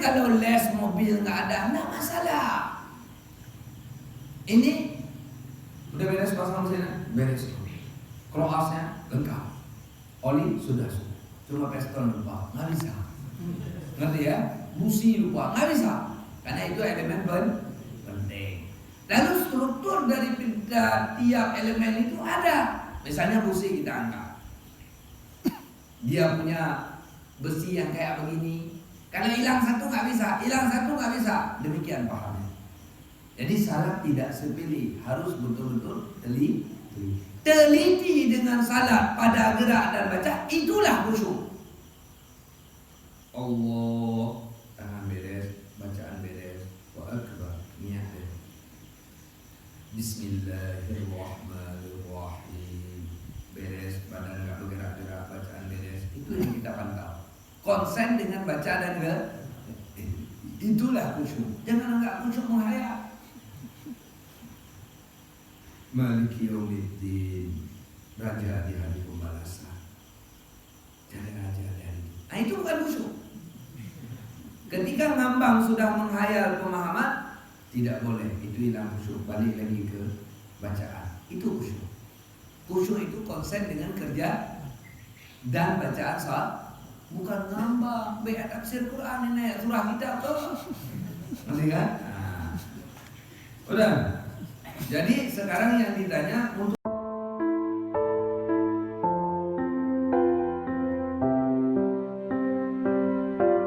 kalau les mobil nggak ada, nggak masalah. Ini udah beres pasang mesinnya, beres. Kroasnya lengkap, oli sudah. Cuma piston lupa, nggak bisa. Ngerti ya? Busi lupa, nggak bisa. Karena itu elemen penting. Lalu struktur dari tiap elemen itu ada. Misalnya busi kita angkat, dia punya besi yang kayak begini. Kalau hilang satu nggak bisa, hilang satu nggak bisa. Demikian pahamnya. Jadi salat tidak sepilih, harus betul-betul teliti dengan salat pada gerak dan baca. Itulah khusyuk. Allah, tangan beres, bacaan beres, wa akbar, niat beres. Bismillahirrahmanirrahim. Beres, badan nggak bergerak-gerak, bacaan beres. Itu yang kita pantau. Konsen dengan baca dan gerak. Itulah khusyuk. Jangan enggak khusyuk menghayal. Maliki yaumiddin, raja di hari pembalasan. Jadi raja di hari itu. Nah, itu bukan khusyuk. Ketika ngambang sudah menghayal pemahaman, tidak boleh. Itu hilang khusyuk. Balik lagi ke bacaan. Itu khusyuk. Khusyuk itu konsen dengan kerja dan bacaan salat. Bukan ngambang, baca tafsir Quran ini surah kita tuh. Nanti kan? Nah. Udah. Jadi sekarang yang ditanya untuk